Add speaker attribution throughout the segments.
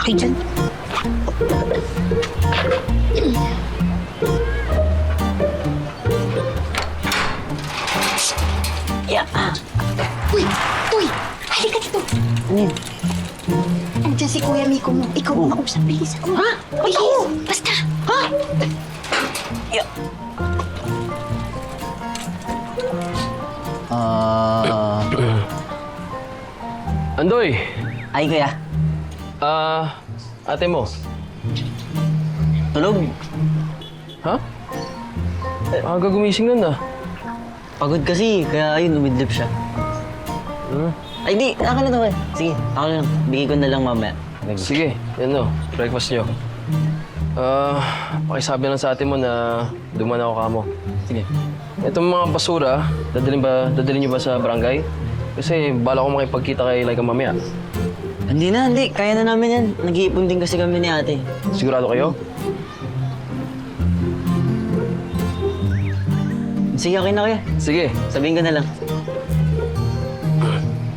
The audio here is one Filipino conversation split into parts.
Speaker 1: kayo dyan. Yeah. Uy! Uy! Halika dito!
Speaker 2: Ano yun?
Speaker 1: Andiyan si Kuya Miko mo. Ikaw ang mausap. Bilis ako. Ha? Bilis! Basta! Ha? Yeah.
Speaker 3: Andoy!
Speaker 2: Ay, kuya.
Speaker 3: Ate mo.
Speaker 2: Tulog.
Speaker 3: Ha? Aga gumising nun ah.
Speaker 2: Pagod kasi, kaya ayun, umidlip siya. Ay, di. Ako na to, eh. Sige, ako na lang. Bigay ko na lang mamaya.
Speaker 3: Sige, yan o. Breakfast nyo. Pakisabi lang sa ate mo na duman ako kamo.
Speaker 2: Sige.
Speaker 3: Itong mga basura, dadalhin nyo ba sa barangay? Kasi bala ko makipagkita kay Laika mamaya.
Speaker 2: Hindi na, hindi. Kaya na namin yan. Nag-iipon din kasi kami ni ate.
Speaker 3: Sigurado kayo?
Speaker 2: Sige, okay na kuya.
Speaker 3: Sige.
Speaker 2: Sabihin ko na lang.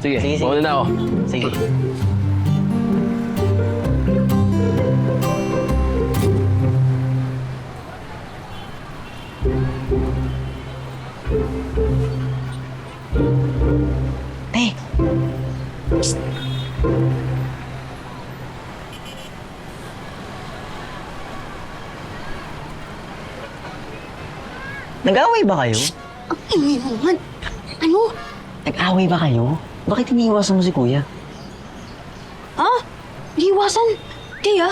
Speaker 3: Sige,
Speaker 2: Sige, sige.
Speaker 3: mauna na ako.
Speaker 2: Sige. Te! Psst! Nag-away ba kayo?
Speaker 1: Ang ingay mo naman. Ano?
Speaker 2: Nag-away ba kayo? Bakit iniiwasan mo si kuya?
Speaker 1: Ha? Liwasan? Kaya?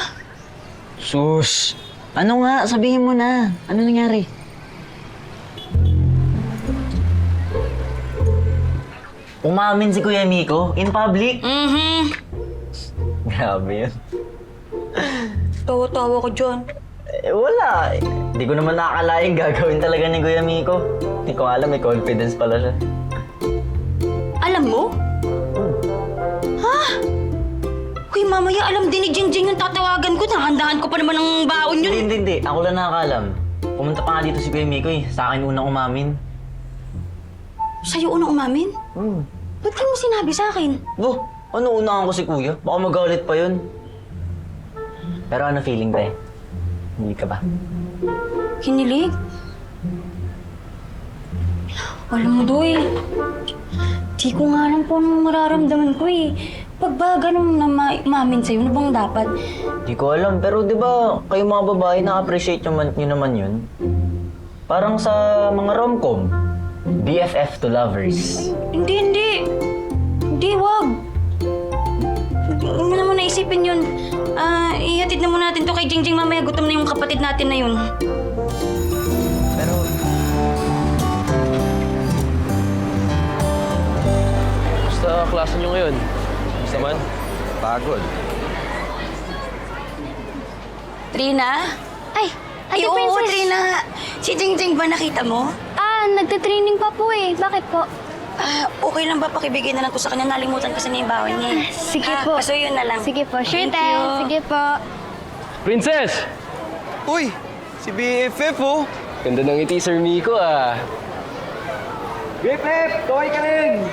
Speaker 2: Sus! Ano nga? Sabihin mo na. Ano nangyari? Umamin si Kuya Miko in public. Grabe yun.
Speaker 1: Tawa-tawa ko dyan.
Speaker 2: Wala. Hindi ko naman nakakalaing gagawin talaga ni Kuya Miko. Hindi ko alam, may confidence pala siya.
Speaker 1: Alam mo? Ha? Uy, mamaya alam din ni Jingjing yung tatawagan ko. Nahandahan ko pa naman ng baon yun.
Speaker 2: Hindi. Ako lang nakakaalam. Pumunta pa nga dito si Kuya Miko eh. Sa akin unang umamin.
Speaker 1: Sa'yo unang umamin? Ba't di mo sinabi sa akin?
Speaker 2: Bo, ano unahan ko si Kuya? Baka magalit pa yun. Pero ano feeling ba eh? Hindi ka ba?
Speaker 1: Kinilig? Alam mo, Doy. Di ko nga alam po anong mararamdaman ko eh. Pag ba ganun na umamin sa'yo, ano bang dapat?
Speaker 2: Di ko alam, pero di ba kayo mga babae na-appreciate nyo naman yun? Parang sa mga rom-com. BFF to lovers.
Speaker 1: Hindi. Hindi, wag. Hindi mo naman naisipin yun. Ihatid na muna natin to kay Jingjing. Mamaya gutom na yung kapatid natin na yun.
Speaker 2: Pero...
Speaker 3: Basta klase nyo ngayon. Basta man.
Speaker 4: Pagod.
Speaker 1: Trina?
Speaker 5: Ay,
Speaker 1: Ay,
Speaker 5: Ate
Speaker 1: oo,
Speaker 5: Princess.
Speaker 1: Trina. Si Jingjing ba nakita mo?
Speaker 5: Nagte-training pa po eh. Bakit po?
Speaker 1: Okay lang ba pakibigay na lang ko sa kanya? Nalimutan kasi na yung bawan niya.
Speaker 5: Sige po.
Speaker 1: Pasuyo na lang.
Speaker 5: Sige po. Sure,
Speaker 1: Thank
Speaker 5: Te.
Speaker 1: you.
Speaker 5: Sige po.
Speaker 3: Princess!
Speaker 4: Uy! Si BFF oh!
Speaker 3: Ganda ng ngiti, Sir Miko ah.
Speaker 4: BFF! Kaway ka rin!